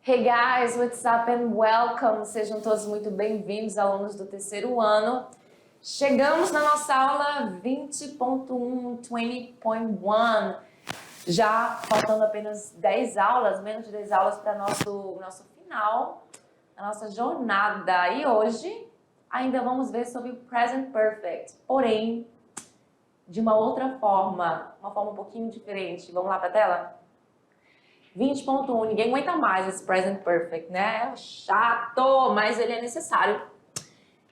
Hey guys, what's up and welcome! Sejam todos muito bem-vindos, alunos do terceiro ano. Chegamos na nossa aula 20.1, 20.1. Já faltando apenas 10 aulas, menos de 10 aulas para nosso final, a nossa jornada. E hoje ainda vamos ver sobre o Present Perfect, porém de uma outra forma, uma forma um pouquinho diferente. Vamos lá para a tela? 20.1, ninguém aguenta mais esse Present Perfect, né? É chato, mas ele é necessário.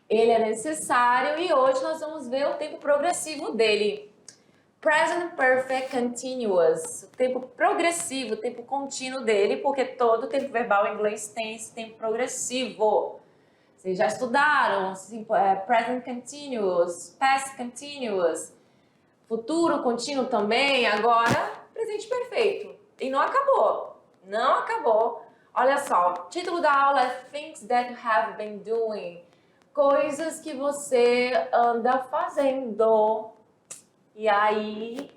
Ele é necessário e hoje nós vamos ver o tempo progressivo dele. Present Perfect Continuous, o tempo progressivo, o tempo contínuo dele, porque todo tempo verbal em inglês tem esse tempo progressivo. Vocês já estudaram Present Continuous, Past Continuous, futuro contínuo também, agora presente perfeito. E não acabou, não acabou. Olha só, o título da aula é Things That You Have Been Doing. Coisas que você anda fazendo. E aí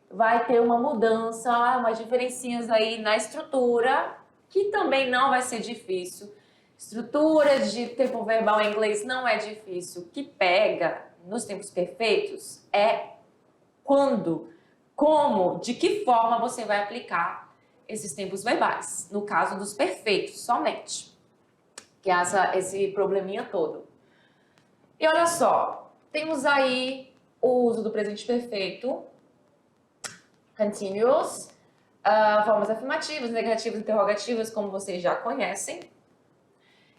vai ter uma mudança, umas diferencinhas aí na estrutura, que também não vai ser difícil. Estrutura de tempo verbal em inglês não é difícil. O que pega nos tempos perfeitos é quando, como, de que forma você vai aplicar esses tempos verbais. No caso dos perfeitos, somente. Que é esse probleminha todo. E olha só, temos aí o uso do presente perfeito, continuous, formas afirmativas, negativas, interrogativas, como vocês já conhecem.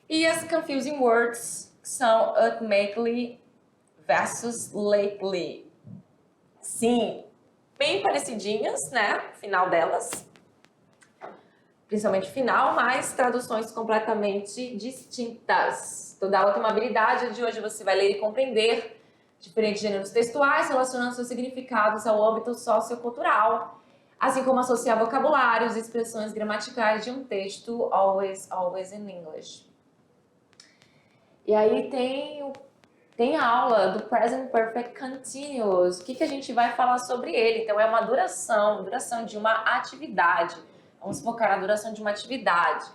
E as confusing words, que são ultimately versus lately. Sim, bem parecidinhas, né? Final delas. Principalmente final, mas traduções completamente distintas. Toda aula tem uma habilidade, de hoje você vai ler e compreender diferentes gêneros textuais, relacionando seus significados ao âmbito sociocultural, assim como associar vocabulários e expressões gramaticais de um texto, always in English. E aí tem a aula do Present Perfect Continuous. O que a gente vai falar sobre ele? Então, é uma duração de uma atividade. Vamos focar na duração de uma atividade.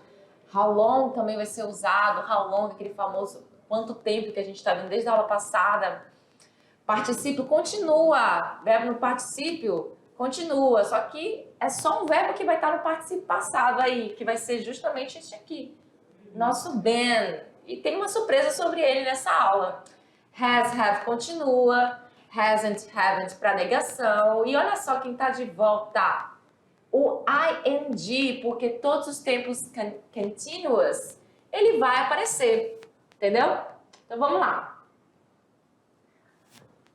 How long também vai ser usado. How long, aquele famoso quanto tempo que a gente está vendo desde a aula passada. Particípio continua. Verbo no particípio continua. Só que é só um verbo que vai estar no particípio passado aí, que vai ser justamente este aqui. Nosso been. E tem uma surpresa sobre ele nessa aula. Has, have continua. Hasn't, haven't para negação. E olha só quem está de volta. O ing, porque todos os tempos continuous, ele vai aparecer. Entendeu? Então vamos lá.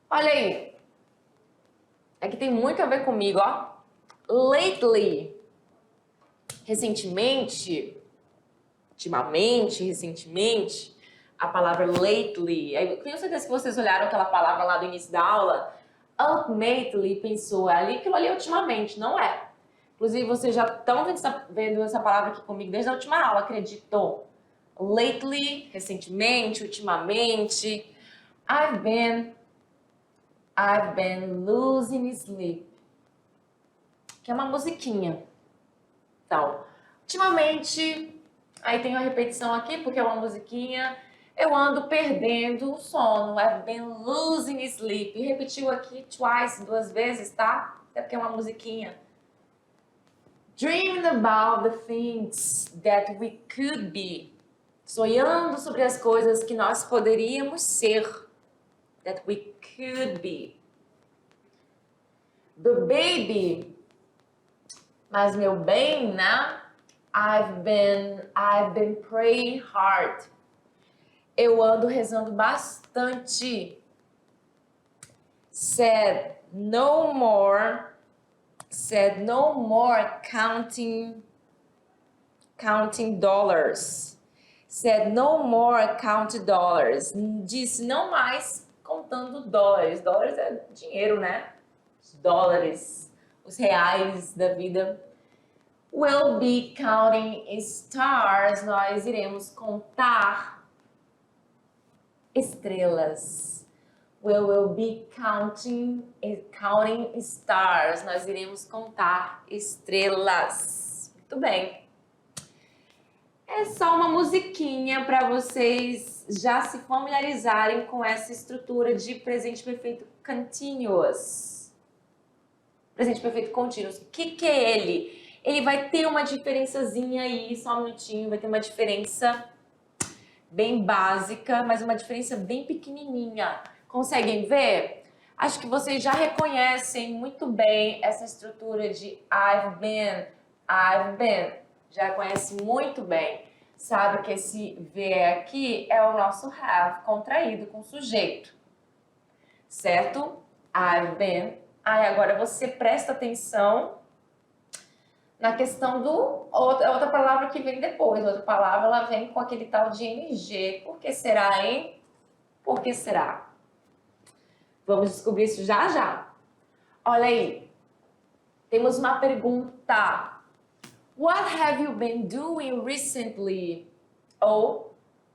Olha aí. Aqui tem muito a ver comigo, ó. Lately. Recentemente. Ultimamente, recentemente, a palavra lately. Eu tenho certeza que vocês olharam aquela palavra lá do início da aula. Ultimately pensou, aquilo ali é ultimamente, não é? Inclusive, vocês já estão vendo essa palavra aqui comigo desde a última aula, acredito. Lately, recentemente, ultimamente. I've been losing sleep. Que é uma musiquinha. Então, ultimamente... Aí tem uma repetição aqui, porque é uma musiquinha. Eu ando perdendo o sono. I've been losing sleep. E repetiu aqui twice, 2 vezes, tá? É porque é uma musiquinha. Dreaming about the things that we could be. Sonhando sobre as coisas que nós poderíamos ser. That we could be. The baby. Mas meu bem, né? I've been praying hard. Eu ando rezando bastante. Said no more counting dollars. Said no more counting dollars. Disse não mais contando dólares. Dólares é dinheiro, né? Os dólares, os reais da vida. We'll be counting stars. Nós iremos contar estrelas. We will be counting stars. Nós iremos contar estrelas. Muito bem. É só uma musiquinha para vocês já se familiarizarem com essa estrutura de presente perfeito continuous. Presente perfeito continuous. O que é ele? Ele vai ter uma diferençazinha aí, só um minutinho, vai ter uma diferença bem básica, mas uma diferença bem pequenininha. Conseguem ver? Acho que vocês já reconhecem muito bem essa estrutura de I've been. Já conhece muito bem. Sabe que esse V aqui é o nosso have contraído com sujeito. Certo? I've been. Aí agora você presta atenção na questão do outra palavra que vem depois. Outra palavra ela vem com aquele tal de NG. Por que será, hein? Por que será? Vamos descobrir isso já já. Olha aí. Temos uma pergunta. What have you been doing recently? Ou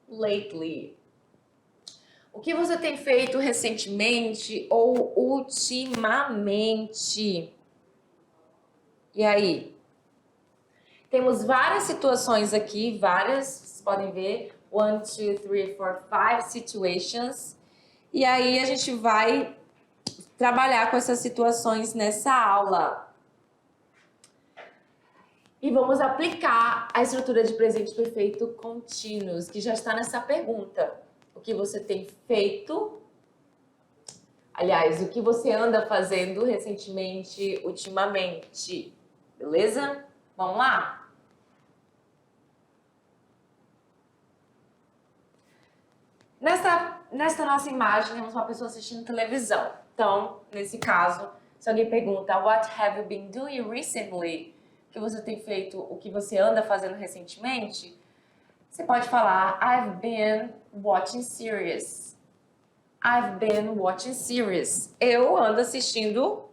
lately? O que você tem feito recentemente ou ultimamente? E aí? Temos várias situações aqui, vocês podem ver. 1, 2, 3, 4, 5 situations. E aí a gente vai trabalhar com essas situações nessa aula. E vamos aplicar a estrutura de presente perfeito contínuos, que já está nessa pergunta. O que você tem feito? Aliás, o que você anda fazendo recentemente, ultimamente? Beleza? Vamos lá? Nesta nossa imagem, temos uma pessoa assistindo televisão. Então, nesse caso, se alguém pergunta, What have you been doing recently? O que você tem feito, o que você anda fazendo recentemente? Você pode falar, I've been watching series. I've been watching series. Eu ando assistindo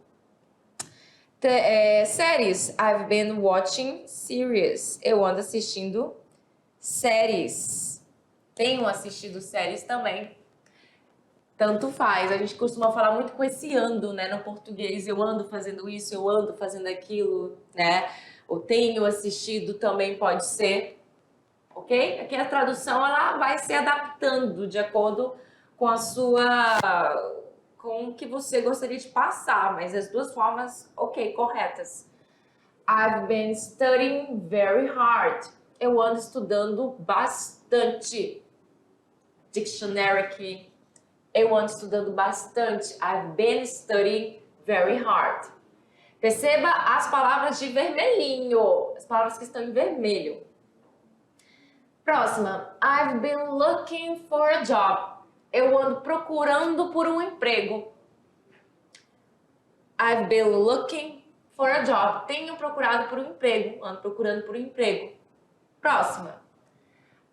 séries. I've been watching series. Eu ando assistindo séries. Tenho assistido séries também. Tanto faz. A gente costuma falar muito com esse ando, né? No português, eu ando fazendo isso, eu ando fazendo aquilo, né? O tenho assistido também pode ser, ok? Aqui a tradução, ela vai se adaptando de acordo com com o que você gostaria de passar, mas as duas formas, ok, corretas. I've been studying very hard. Eu ando estudando bastante. Dictionary aqui. Eu ando estudando bastante. I've been studying very hard. Perceba as palavras de vermelhinho. As palavras que estão em vermelho. Próxima. I've been looking for a job. Eu ando procurando por um emprego. I've been looking for a job. Tenho procurado por um emprego. Ando procurando por um emprego. Próxima.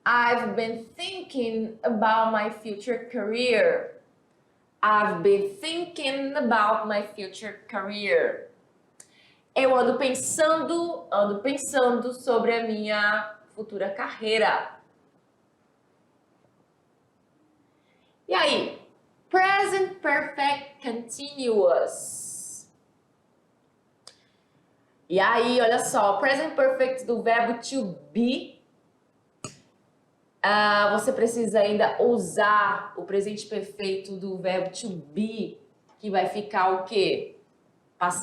I've been thinking about my future career. I've been thinking about my future career. Eu ando pensando sobre a minha futura carreira. E aí? Present Perfect Continuous. E aí, olha só, Present Perfect do verbo to be. Você precisa ainda usar o presente perfeito do verbo to be, que vai ficar o quê?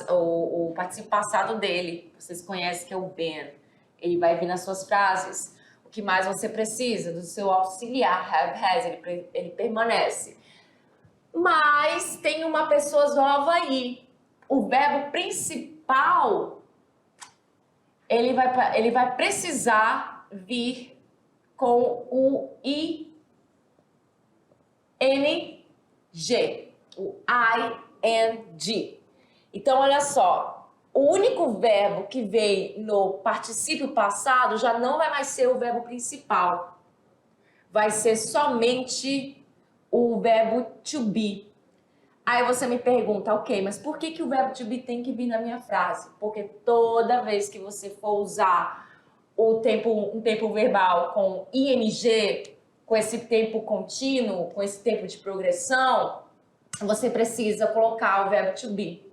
O participo passado dele. Vocês conhecem que é o been. Ele vai vir nas suas frases. O que mais você precisa? Do seu auxiliar, have, has, ele permanece. Mas tem uma pessoa nova aí. O verbo principal, ele vai precisar vir com o ing, o ing. Então, olha só, o único verbo que vem no particípio passado já não vai mais ser o verbo principal. Vai ser somente o verbo to be. Aí você me pergunta, ok, mas por que o verbo to be tem que vir na minha frase? Porque toda vez que você for usar um tempo verbal com ing, com esse tempo contínuo, com esse tempo de progressão, você precisa colocar o verbo to be.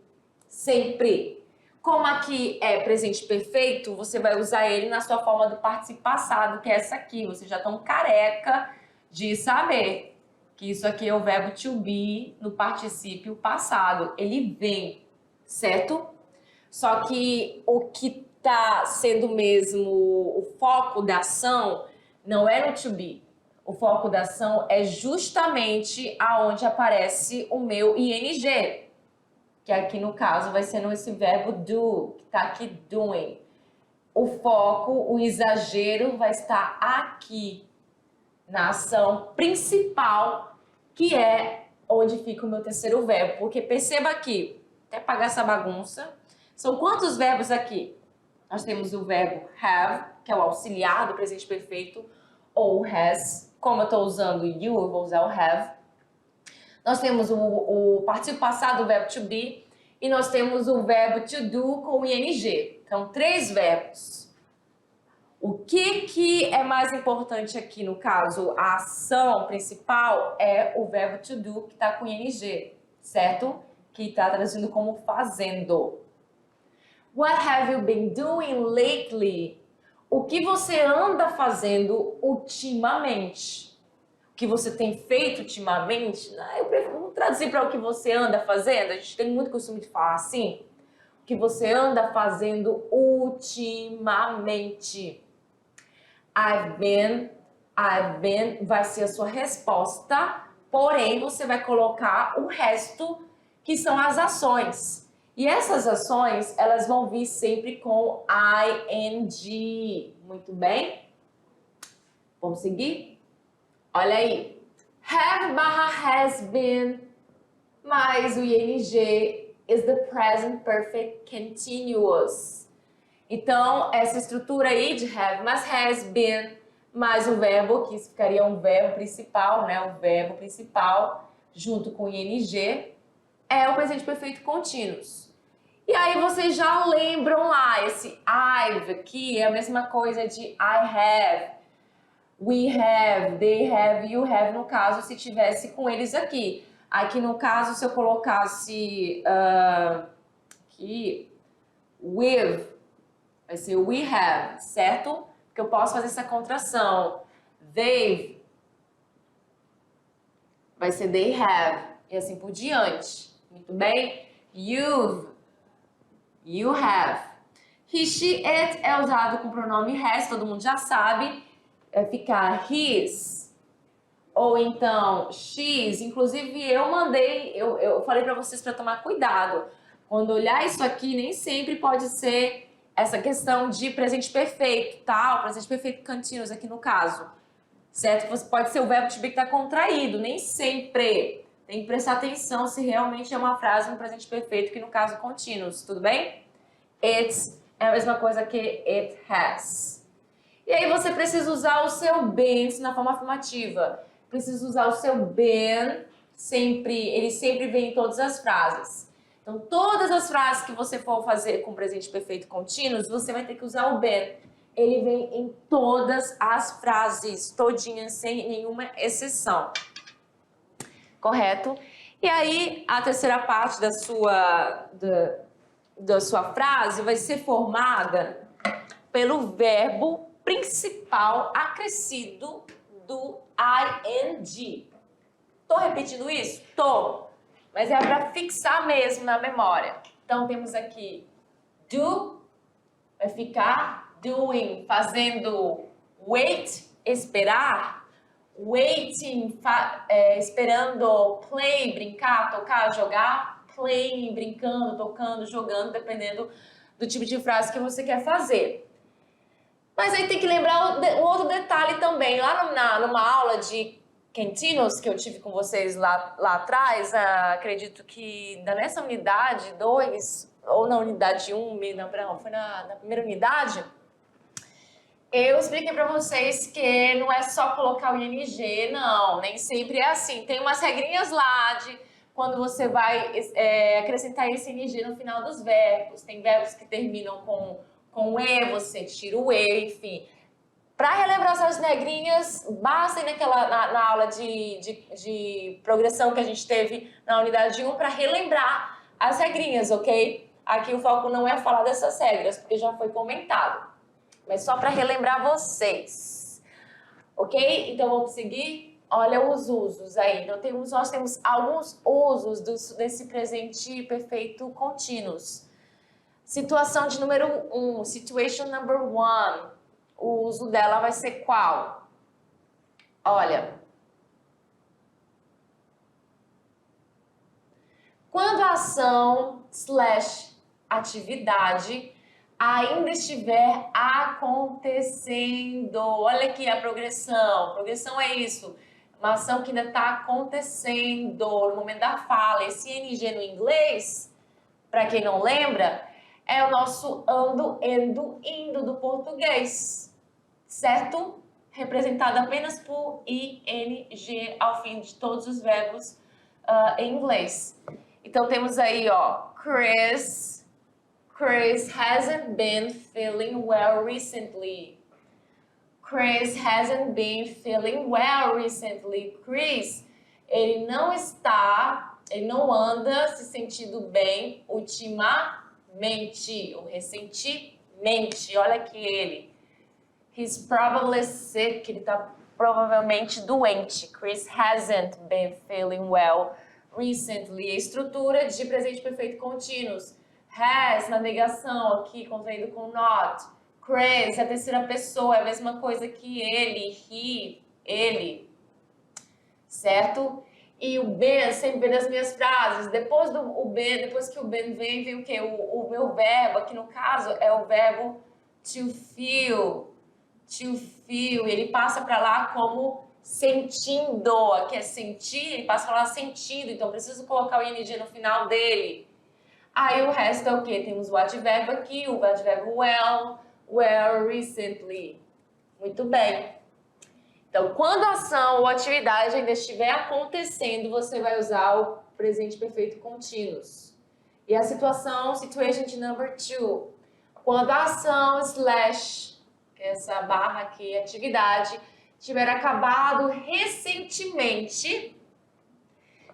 Sempre. Como aqui é presente perfeito, você vai usar ele na sua forma do participo passado, que é essa aqui. Vocês já estão careca de saber que isso aqui é o verbo to be no particípio passado. Ele vem, certo? Só que o que está sendo mesmo o foco da ação não é no to be. O foco da ação é justamente aonde aparece o meu ing, que aqui no caso vai sendo esse verbo do, que está aqui doing. O foco, o exagero vai estar aqui, na ação principal, que é onde fica o meu terceiro verbo. Porque perceba aqui, até apagar essa bagunça, são quantos verbos aqui? Nós temos o verbo have, que é o auxiliar do presente perfeito, ou has. Como eu estou usando you, eu vou usar o have. Nós temos o participio passado do verbo to be e nós temos o verbo to do com o ing. Então, 3 verbos. O que é mais importante aqui no caso? A ação principal é o verbo to do que está com ing, certo? Que está traduzindo como fazendo. What have you been doing lately? O que você anda fazendo ultimamente? O que você tem feito ultimamente? Eu prefiro traduzir para o que você anda fazendo. A gente tem muito costume de falar assim. O que você anda fazendo ultimamente. I've been vai ser a sua resposta, porém você vai colocar o resto que são as ações. E essas ações, elas vão vir sempre com ing. Muito bem? Vamos seguir? Olha aí. Have barra has been, mais o ing is the present perfect continuous. Então, essa estrutura aí de have mais has been, mais o verbo, que ficaria um verbo principal, né? O verbo principal, junto com o ing, é o presente perfeito contínuos. E aí vocês já lembram lá, esse I've aqui é a mesma coisa de I have, we have, they have, you have, no caso, se tivesse com eles aqui. Aqui no caso, se eu colocasse aqui, with, vai ser we have, certo? Porque eu posso fazer essa contração. They've, vai ser they have, e assim por diante. Muito bem? You've, you have. He, she, it é usado com o pronome has, todo mundo já sabe. É ficar his. Ou então she's. Inclusive eu falei para vocês para tomar cuidado. Quando olhar isso aqui, nem sempre pode ser essa questão de presente perfeito, tá? O presente perfeito continuous aqui no caso. Certo? Pode ser o verbo to be que está contraído, nem sempre. Tem que prestar atenção se realmente é uma frase no presente perfeito, que no caso continuous, tudo bem? It's é a mesma coisa que it has. E aí você precisa usar o seu been na forma afirmativa. Precisa usar o seu been sempre, ele sempre vem em todas as frases. Então, todas as frases que você for fazer com presente perfeito contínuos, você vai ter que usar o been. Ele vem em todas as frases, todinhas, sem nenhuma exceção. Correto? E aí, a terceira parte da sua frase vai ser formada pelo verbo principal acrescido do ing. Tô repetindo isso? Tô. Mas é para fixar mesmo na memória. Então, temos aqui do, vai ficar doing, fazendo, wait, esperar, waiting, esperando, play, brincar, tocar, jogar, playing, brincando, tocando, jogando, dependendo do tipo de frase que você quer fazer. Mas aí tem que lembrar um outro detalhe também. Lá numa aula de Continuous que eu tive com vocês lá atrás, acredito que nessa unidade 2, ou na unidade 1, não, foi na primeira unidade, eu expliquei para vocês que não é só colocar o ing, não, nem sempre é assim. Tem umas regrinhas lá de quando você vai acrescentar esse ing no final dos verbos. Tem verbos que terminam com e, você tira o e, enfim. Para relembrar essas regrinhas, basta ir na aula de progressão que a gente teve na unidade 1 para relembrar as regrinhas, ok? Aqui o foco não é falar dessas regras, porque já foi comentado. Mas só para relembrar vocês. Ok? Então vamos seguir? Olha os usos aí. Então, nós temos alguns usos desse presente perfeito contínuos. Situação de número 1, situation number 1. O uso dela vai ser qual? Olha. Quando a ação / atividade ainda estiver acontecendo. Olha aqui a progressão. Progressão é isso. Uma ação que ainda está acontecendo no momento da fala. Esse ing no inglês, para quem não lembra, é o nosso ando, endo, indo do português, certo? Representado apenas por ing ao fim de todos os verbos em inglês. Então temos aí, ó, Chris hasn't been feeling well recently. Chris hasn't been feeling well recently. Chris, ele não anda se sentindo bem ultimamente, ou recentemente. Olha aqui ele. He's probably sick, ele tá provavelmente doente. Chris hasn't been feeling well recently. A estrutura de presente perfeito contínuos. Has, na negação, aqui contraído com not. Chris, a terceira pessoa, é a mesma coisa que ele, ele, certo? E o been sempre vem nas minhas frases. Depois que o been vem o quê? O meu verbo, aqui no caso, é o verbo to feel. To feel. Ele passa para lá como sentindo. Aqui é sentir, ele passa para lá sentindo. Então, preciso colocar o ing no final dele. Aí o resto é o quê? Temos o advérbio aqui, o advérbio well recently. Muito bem. Então, quando a ação ou atividade ainda estiver acontecendo, você vai usar o presente perfeito contínuos. E a situação, situation number 2. Quando a ação / que é essa barra aqui, atividade, tiver acabado recentemente,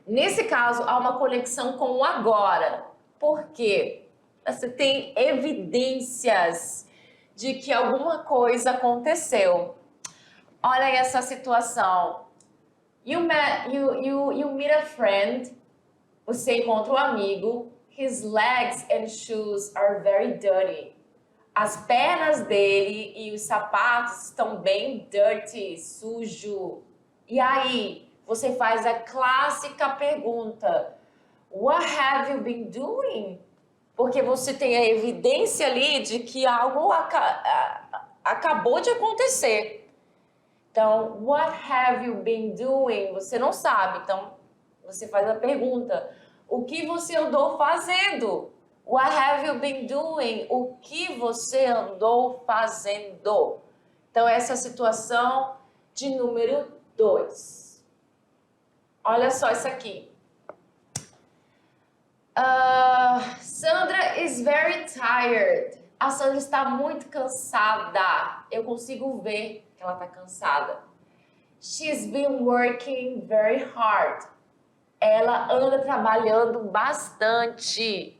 nesse caso, há uma conexão com o agora. Por quê? Você tem evidências de que alguma coisa aconteceu. Olha aí essa situação. You meet a friend. Você encontra um amigo. His legs and shoes are very dirty. As pernas dele e os sapatos estão bem dirty, sujo. E aí, você faz a clássica pergunta: What have you been doing? Porque você tem a evidência ali de que algo acabou de acontecer. Então, what have you been doing? Você não sabe, então você faz a pergunta: o que você andou fazendo? What have you been doing? O que você andou fazendo? Então, essa é a situação de número 2. Olha só isso aqui. Sandra is very tired. A Sandra está muito cansada. Eu consigo ver que ela está cansada. She's been working very hard. Ela anda trabalhando bastante.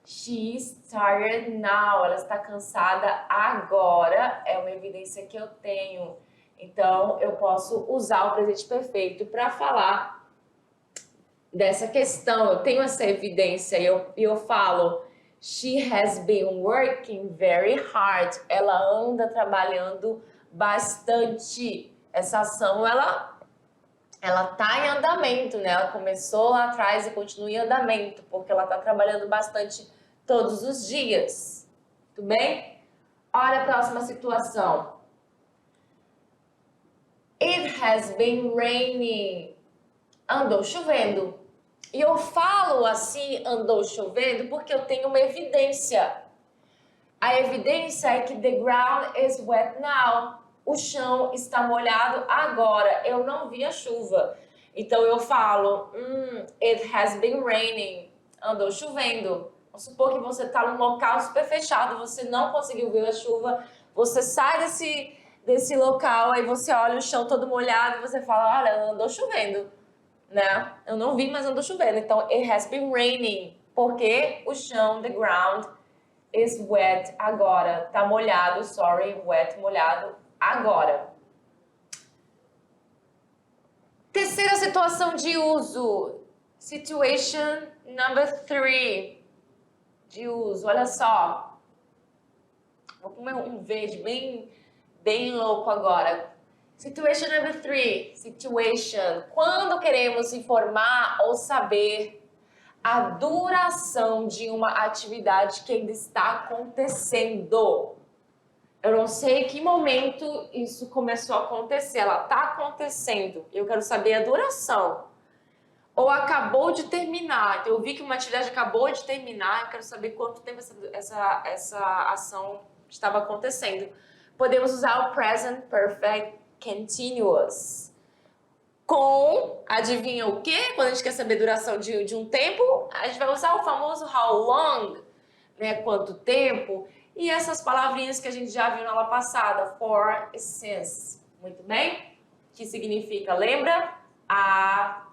She's tired now. Ela está cansada agora. É uma evidência que eu tenho. Então, eu posso usar o presente perfeito para falar dessa questão. Eu tenho essa evidência e eu falo: She has been working very hard. Ela anda trabalhando bastante. Essa ação, ela tá em andamento, né? Ela começou lá atrás e continua em andamento, porque ela tá trabalhando bastante todos os dias. Tudo bem? Olha a próxima situação. It has been raining. Andou chovendo. E eu falo assim, andou chovendo, porque eu tenho uma evidência. A evidência é que the ground is wet now. O chão está molhado agora. Eu não vi a chuva. Então eu falo, it has been raining. Andou chovendo. Vamos supor que você está num local super fechado, você não conseguiu ver a chuva. Você sai desse local, aí você olha o chão todo molhado e você fala, olha, andou chovendo. Né? Eu não vi, mas andou chovendo. Então, it has been raining. Porque o chão, the ground, is wet agora. Tá molhado, sorry, wet, molhado agora. Terceira situação de uso. Situation number 3. De uso, olha só. Vou comer um verde bem louco agora. Situation number 3. Situation. Quando queremos informar ou saber a duração de uma atividade que ainda está acontecendo. Eu não sei em que momento isso começou a acontecer. Ela está acontecendo. Eu quero saber a duração. Ou acabou de terminar. Então, eu vi que uma atividade acabou de terminar. Eu quero saber quanto tempo essa ação estava acontecendo. Podemos usar o Present Perfect Continuous. Com, adivinha o quê? Quando a gente quer saber a duração de um tempo, a gente vai usar o famoso how long, né? Quanto tempo. E essas palavrinhas que a gente já viu na aula passada, for e since. Muito bem? Que significa, lembra? A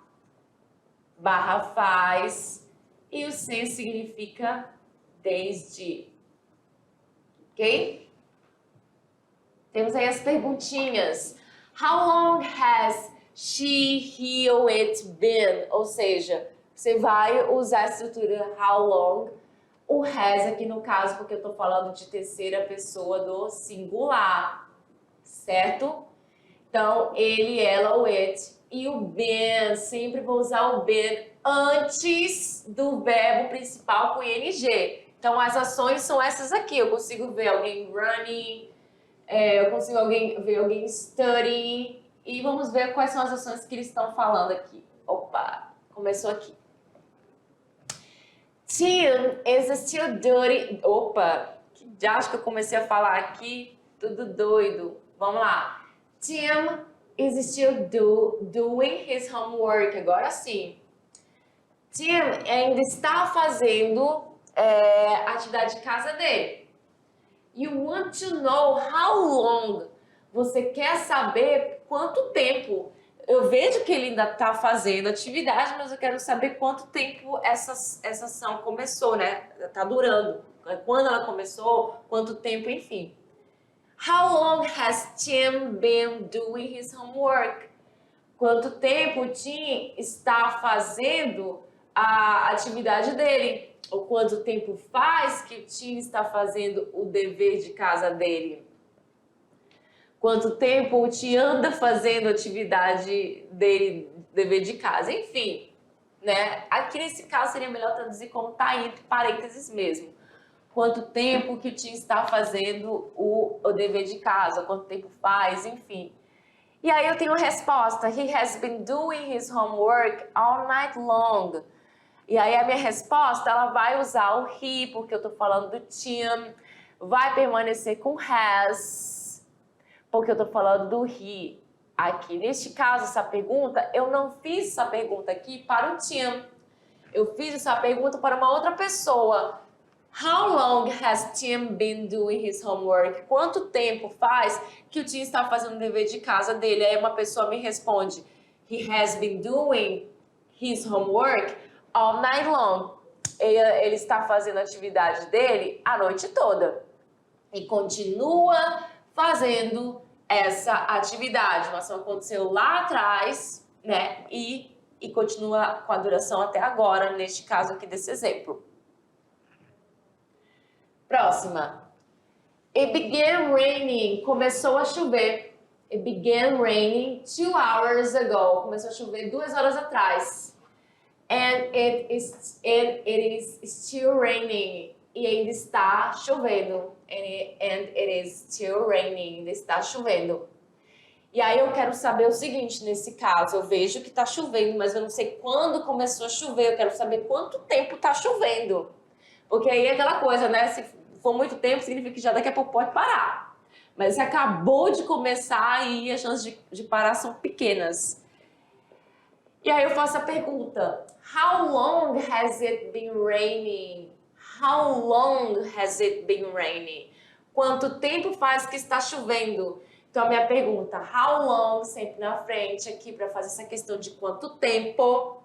barra faz e o since significa desde. Ok? Temos aí as perguntinhas. How long has she, he ou it been? Ou seja, você vai usar a estrutura how long, o has aqui no caso, porque eu estou falando de terceira pessoa do singular, certo? Então, ele, ela ou it. E o been, sempre vou usar o been antes do verbo principal com ing. Então, as ações são essas aqui. Eu consigo ver alguém running, eu consigo ver alguém studying. E vamos ver quais são as ações que eles estão falando aqui. Opa, começou aqui. Tim is still dirty. Opa, que diacho que eu comecei a falar aqui. Tudo doido. Vamos lá. Tim is still doing his homework. Agora sim. Tim ainda está fazendo a atividade de casa dele. You want to know how long. Você quer saber quanto tempo. Eu vejo que ele ainda está fazendo atividade, mas eu quero saber quanto tempo essa ação começou, né? Está durando. Quando ela começou, quanto tempo, enfim. How long has Tim been doing his homework? Quanto tempo o Tim está fazendo a atividade dele? Ou quanto tempo faz que o Tim está fazendo o dever de casa dele? Quanto tempo o Tim anda fazendo a atividade dele, dever de casa? Enfim, né? Aqui nesse caso seria melhor traduzir como tá entre parênteses mesmo. Quanto tempo que o Tim está fazendo o dever de casa? Quanto tempo faz? Enfim. E aí eu tenho a resposta. He has been doing his homework all night long. E aí a minha resposta, ela vai usar o he, porque eu tô falando do Tim. Vai permanecer com has, porque eu tô falando do he. Aqui, neste caso, essa pergunta, eu não fiz essa pergunta aqui para o Tim. Eu fiz essa pergunta para uma outra pessoa. How long has Tim been doing his homework? Quanto tempo faz que o Tim está fazendo o dever de casa dele? Aí uma pessoa me responde, he has been doing his homework all night long. Ele está fazendo a atividade dele a noite toda. E continua fazendo essa atividade. Uma ação aconteceu lá atrás, né? E continua com a duração até agora, neste caso aqui desse exemplo. Próxima. It began raining. Começou a chover. It began raining 2 hours ago. Começou a chover 2 horas atrás. And it is still raining. E ainda está chovendo. And it is still raining. Ainda está chovendo. E aí eu quero saber o seguinte, nesse caso. Eu vejo que está chovendo, mas eu não sei quando começou a chover. Eu quero saber quanto tempo está chovendo. Porque aí é aquela coisa, né? Se for muito tempo, significa que já daqui a pouco pode parar. Mas se acabou de começar e as chances de parar são pequenas. E aí eu faço a pergunta. How long has it been raining? How long has it been raining? Quanto tempo faz que está chovendo? Então a minha pergunta, how long, sempre na frente aqui para fazer essa questão de quanto tempo.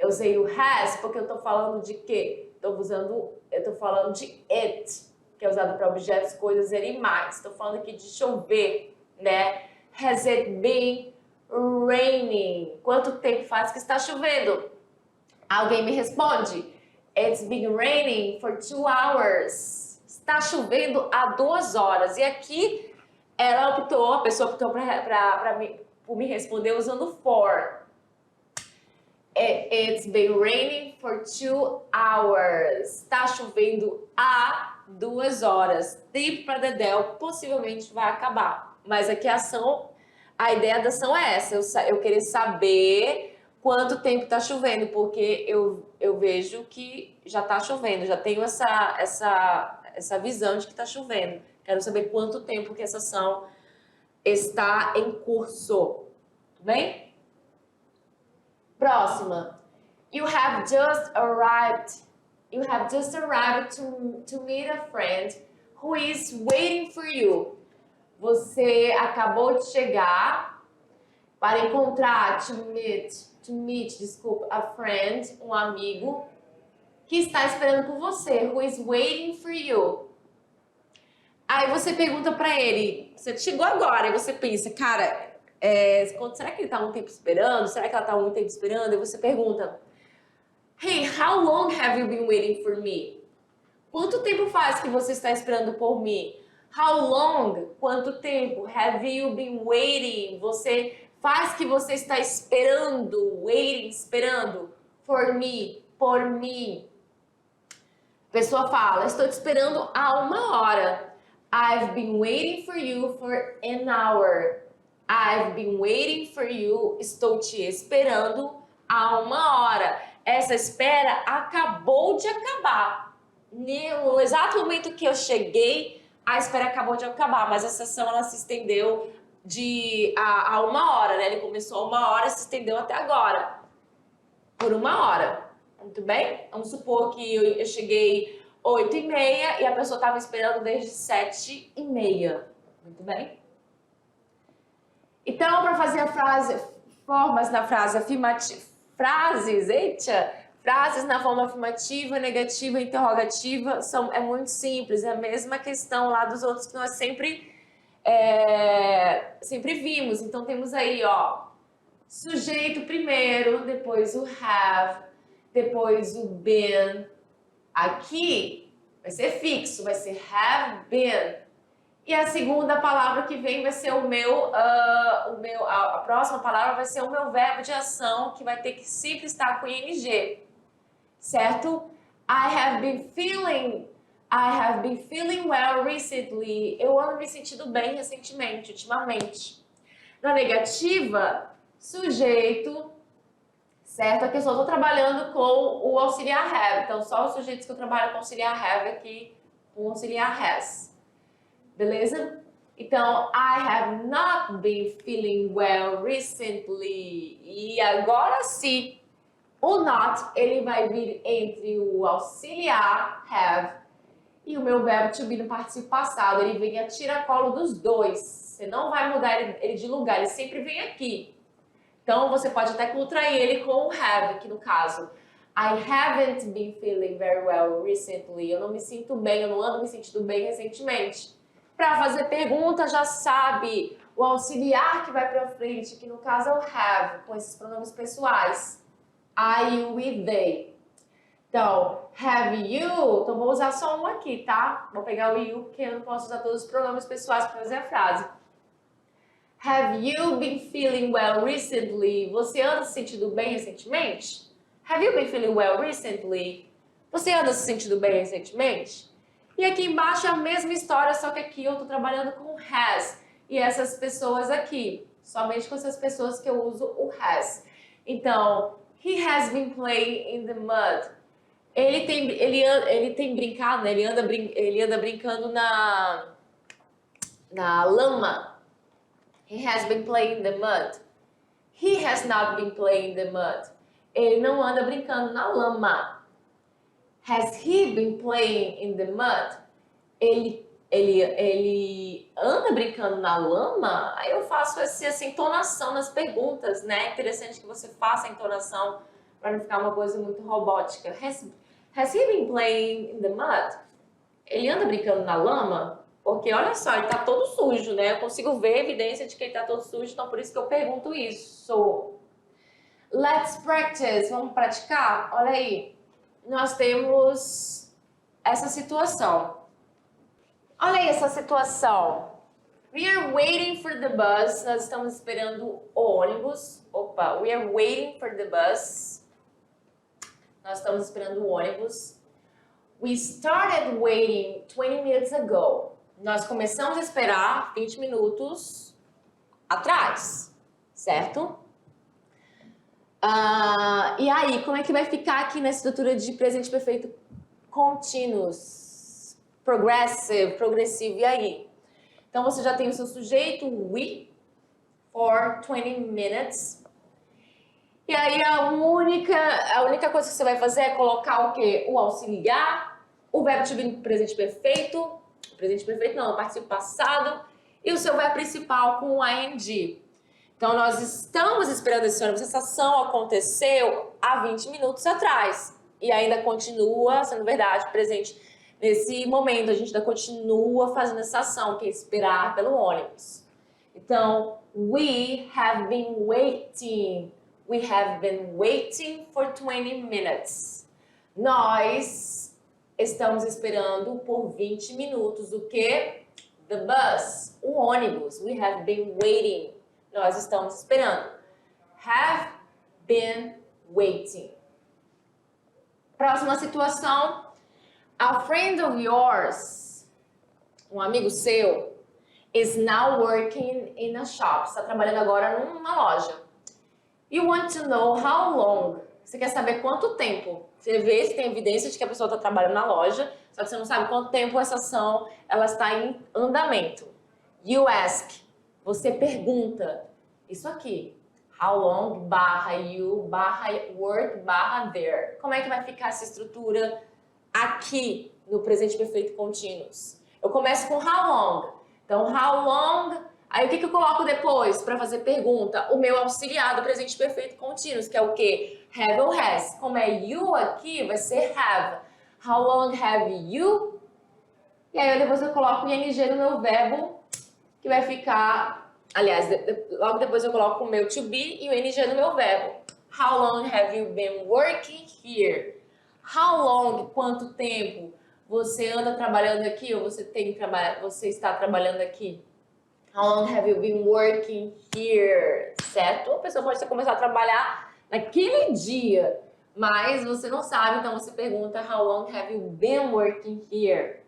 Eu usei o has porque eu tô falando de quê? Eu tô falando de it, que é usado para objetos, coisas e animais. Estou falando aqui de chover, né? Has it been raining? Quanto tempo faz que está chovendo? Alguém me responde. It's been raining for 2 hours. Está chovendo há 2 horas. E aqui a pessoa optou por me responder usando for. It's been raining for 2 hours. Está chovendo há 2 horas. Tempo para Dedéu possivelmente vai acabar. Mas aqui a ideia da ação é essa. Eu querer saber quanto tempo está chovendo, porque eu vejo que já está chovendo. Já tenho essa visão de que está chovendo. Quero saber quanto tempo que essa ação está em curso. Tudo bem? Próxima. You have just arrived. You have just arrived to meet a friend who is waiting for you. Você acabou de chegar para encontrar, to meet, desculpa, a friend, um amigo que está esperando por você. Who is waiting for you. Aí você pergunta para ele, você chegou agora, e você pensa, cara, será que ele está muito tempo esperando? Será que ela está muito tempo esperando? E você pergunta, hey, how long have you been waiting for me? Quanto tempo faz que você está esperando por mim? How long? Quanto tempo? Have you been waiting? Faz que você está esperando, waiting, esperando, for me, por mim. A pessoa fala, estou te esperando há 1 hora. I've been waiting for you for an hour. I've been waiting for you. Estou te esperando há 1 hora. Essa espera acabou de acabar. No exato momento que eu cheguei, a espera acabou de acabar. Mas a sessão ela se estendeu a 1 hora, né? Ele começou a 1 hora e se estendeu até agora. Por 1 hora. Muito bem? Vamos supor que eu cheguei 8h30 e a pessoa estava esperando desde 7h30. Muito bem? Então, para fazer formas na frase afirmativa, frases na forma afirmativa, negativa, interrogativa, é muito simples, é a mesma questão lá dos outros que nós sempre vimos. Então, temos aí, ó, sujeito primeiro, depois o have, depois o been. Aqui vai ser fixo, vai ser have been. E a segunda palavra que vem vai ser a próxima palavra vai ser o meu verbo de ação, que vai ter que sempre estar com ing, certo? I have been feeling well recently. Eu ando me sentindo bem recentemente, ultimamente. Na negativa, sujeito, certo? Aqui eu só estou trabalhando com o auxiliar have, então só os sujeitos que eu trabalho com auxiliar have aqui, com auxiliar has. Beleza? Então, I have not been feeling well recently. E agora sim, o not, ele vai vir entre o auxiliar have e o meu verbo to be no particípio passado. Ele vem a tiracolo dos dois. Você não vai mudar ele de lugar, ele sempre vem aqui. Então, você pode até contrair ele com o have, aqui no caso. I haven't been feeling very well recently. Eu não me sinto bem, eu não ando me sentindo bem recentemente. Para fazer pergunta, já sabe o auxiliar que vai para frente, que no caso é o have, com esses pronomes pessoais. I, you e they. Então, have you, então vou usar só um aqui, tá? Vou pegar o you, porque eu não posso usar todos os pronomes pessoais para fazer a frase. Have you been feeling well recently? Você anda se sentindo bem recentemente? Have you been feeling well recently? Você anda se sentindo bem recentemente? E aqui embaixo é a mesma história, só que aqui eu estou trabalhando com has. E essas pessoas aqui, somente com essas pessoas que eu uso o has. Então, he has been playing in the mud. Ele tem brincado, né? Ele anda brincando na lama. He has been playing in the mud. He has not been playing in the mud. Ele não anda brincando na lama. Has he been playing in the mud? Ele anda brincando na lama? Aí eu faço essa entonação nas perguntas, né? Interessante que você faça a entonação para não ficar uma coisa muito robótica. Has he been playing in the mud? Ele anda brincando na lama? Porque olha só, ele tá todo sujo, né? Eu consigo ver evidência de que ele tá todo sujo, então por isso que eu pergunto isso. Let's practice. Vamos praticar? Olha aí. Nós temos essa situação. Olha aí essa situação. We are waiting for the bus. Nós estamos esperando o ônibus. Opa, we are waiting for the bus. Nós estamos esperando o ônibus. We started waiting 20 minutes ago. Nós começamos a esperar 20 minutos atrás, certo? E aí, como é que vai ficar aqui na estrutura de presente perfeito continuous, progressivo, e aí? Então, você já tem o seu sujeito, we, for 20 minutes. E aí, a única coisa que você vai fazer é colocar o quê? O auxiliar, o verbo to be no presente perfeito não, o participo passado, e o seu verbo principal com o ing. Então, nós estamos esperando esse ônibus. Essa ação aconteceu há 20 minutos atrás. E ainda continua sendo verdade, presente nesse momento. A gente ainda continua fazendo essa ação, que é esperar pelo ônibus. Então, we have been waiting. We have been waiting for 20 minutes. Nós estamos esperando por 20 minutos. O quê? The bus. O ônibus. We have been waiting. Nós estamos esperando. Have been waiting. Próxima situação. A friend of yours, um amigo seu, is now working in a shop. Está trabalhando agora numa loja. You want to know how long. Você quer saber quanto tempo. Você vê se tem evidência de que a pessoa está trabalhando na loja, só que você não sabe quanto tempo essa ação ela está em andamento. You ask. Você pergunta. Isso aqui. How long, barra you, barra work, barra there. Como é que vai ficar essa estrutura aqui no presente perfeito continuous? Eu começo com how long. Então, how long... Aí, o que eu coloco depois para fazer pergunta? O meu auxiliar do presente perfeito continuous, que é o quê? Have ou has. Como é you aqui, vai ser have. How long have you? E aí, depois eu coloco o ing no meu verbo, que vai ficar... Aliás, logo depois eu coloco o meu to be e o ing no meu verbo. How long have you been working here? How long, quanto tempo você anda trabalhando aqui ou você está trabalhando aqui? How long have you been working here? Certo? A pessoa pode começar a trabalhar naquele dia, mas você não sabe, então você pergunta how long have you been working here?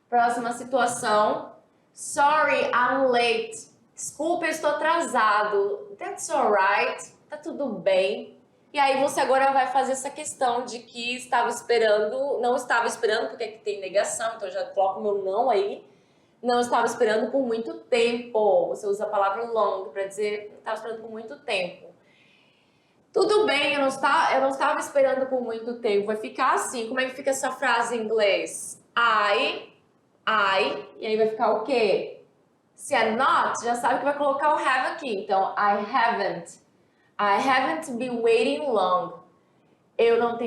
Próxima situação. Sorry, I'm late. Desculpa, eu estou atrasado. That's alright. Tá tudo bem. E aí você agora vai fazer essa questão de que estava esperando, não estava esperando, porque aqui tem negação, então eu já coloco o meu não aí. Não estava esperando por muito tempo. Você usa a palavra long para dizer não estava esperando por muito tempo. Tudo bem, eu não estava esperando por muito tempo. Vai ficar assim. Como é que fica essa frase em inglês? I, e aí vai ficar o quê? Se é not, já sabe que vai colocar o have aqui. Então, I haven't been waiting long. Eu não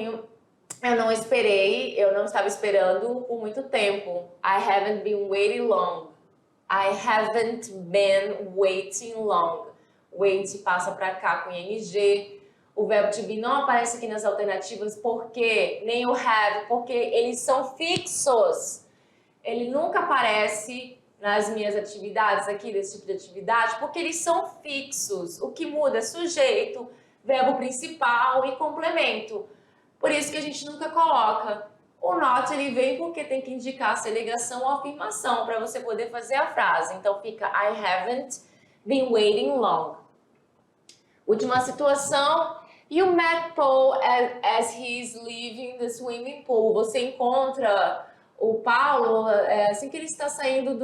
estava esperando por muito tempo. I haven't been waiting long. I haven't been waiting long. Wait passa para cá com ing. O verbo to be não aparece aqui nas alternativas porque nem o have, porque eles são fixos. Ele nunca aparece nas minhas atividades aqui, desse tipo de atividade, porque eles são fixos. O que muda é sujeito, verbo principal e complemento. Por isso que a gente nunca coloca. O not, ele vem porque tem que indicar se é negação ou afirmação para você poder fazer a frase. Então fica I haven't been waiting long. Última situação. You met Paul as he's leaving the swimming pool. Você encontra o Paulo assim que ele está saindo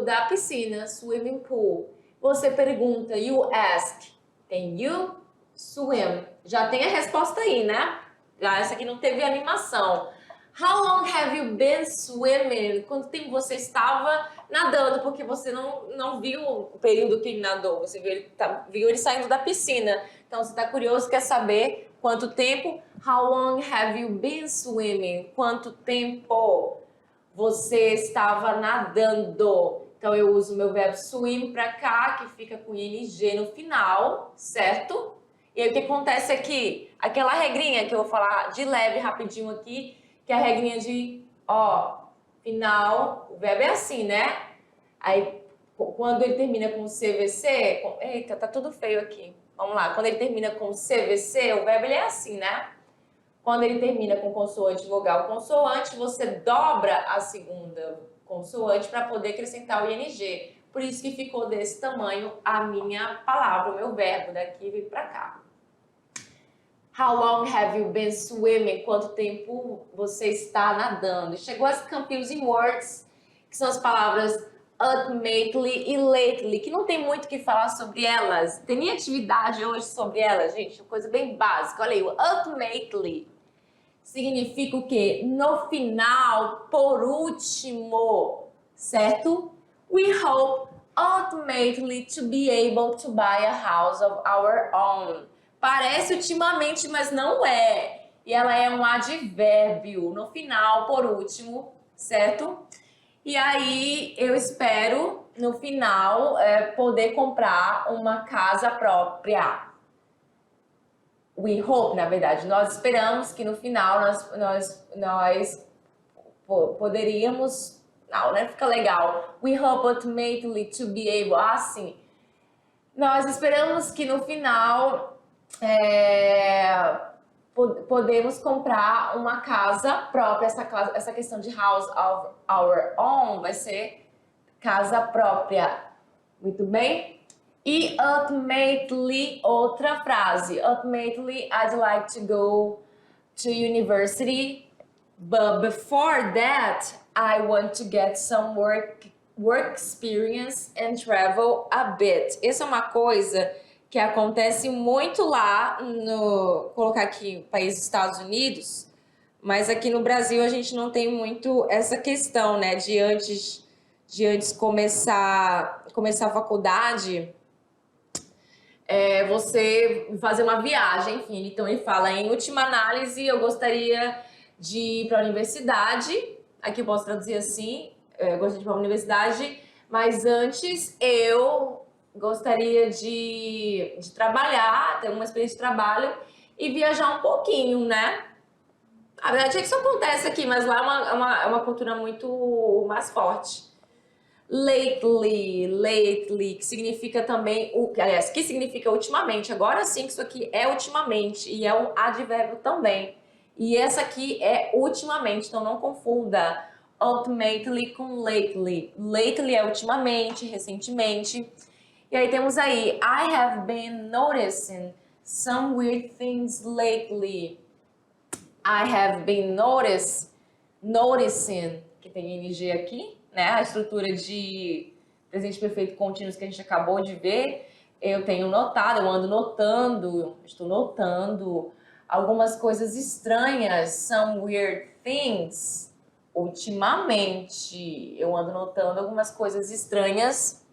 da piscina, swimming pool. Você pergunta, you ask. Tem you, swim. Já tem a resposta aí, né? Já essa aqui não teve animação. How long have you been swimming? Quanto tempo você estava nadando? Porque você não viu o período que ele nadou. Você viu ele saindo da piscina. Então, você está curioso, quer saber Quanto tempo? How long have you been swimming? Quanto tempo você estava nadando? Então, eu uso o meu verbo swim para cá, que fica com ing no final, certo? E aí, o que acontece aqui? Aquela regrinha que eu vou falar de leve, rapidinho aqui, que é a regrinha de, final, o verbo é assim, né? Aí, quando ele termina com CVC, eita, tá tudo feio aqui. Vamos lá, quando ele termina com CVC, o verbo ele é assim, né? Quando ele termina com consoante, vogal, consoante, você dobra a segunda consoante para poder acrescentar o ing. Por isso que ficou desse tamanho a minha palavra, o meu verbo, daqui vem para cá. How long have you been swimming? Quanto tempo você está nadando? E chegou as confusing words, que são as palavras ultimately e lately, que não tem muito o que falar sobre elas. Tem nem atividade hoje sobre elas, gente, coisa bem básica. Olha aí, o ultimately significa o quê? No final, por último, certo? We hope ultimately to be able to buy a house of our own. Parece ultimamente, mas não é. E ela é um advérbio, no final, por último, certo? E aí, eu espero, no final, poder comprar uma casa própria. We hope, na verdade, nós esperamos que no final nós poderíamos... Não, né? Fica legal. We hope ultimately to be able... Assim, nós esperamos que no final podemos comprar uma casa própria. Essa questão de house of our own vai ser casa própria. Muito bem? E ultimately, outra frase. Ultimately, I'd like to go to university, but before that, I want to get some work experience and travel a bit. Essa é uma coisa que acontece muito lá no... Colocar aqui, país dos Estados Unidos, mas aqui no Brasil a gente não tem muito essa questão, né? De antes começar a faculdade... você fazer uma viagem, enfim. Então ele fala, em última análise, eu gostaria de ir para a universidade, aqui eu posso traduzir assim, eu gostaria de ir para a universidade, mas antes eu gostaria de trabalhar, ter uma experiência de trabalho e viajar um pouquinho, né? A verdade é que isso acontece aqui, mas lá é uma cultura muito mais forte. Lately, que significa também, que significa ultimamente. Agora sim que isso aqui é ultimamente e é um advérbio também. E essa aqui é ultimamente, então não confunda ultimately com lately. Lately é ultimamente, recentemente. E aí temos aí, I have been noticing some weird things lately. I have been noticing, que tem ing aqui, né? A estrutura de presente perfeito contínuo que a gente acabou de ver, eu tenho notado, eu ando notando, estou notando algumas coisas estranhas, some weird things, ultimamente. Eu ando notando algumas coisas estranhas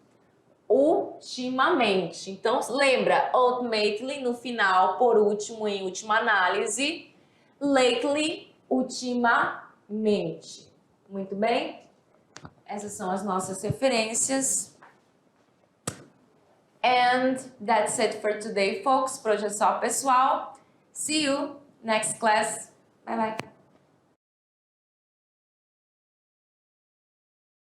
ultimamente. Então, lembra, ultimately no final, por último, em última análise, lately, ultimamente. Muito bem? Essas são as nossas referências. And that's it for today, folks. Por hoje é só, pessoal. See you next class. Bye, bye.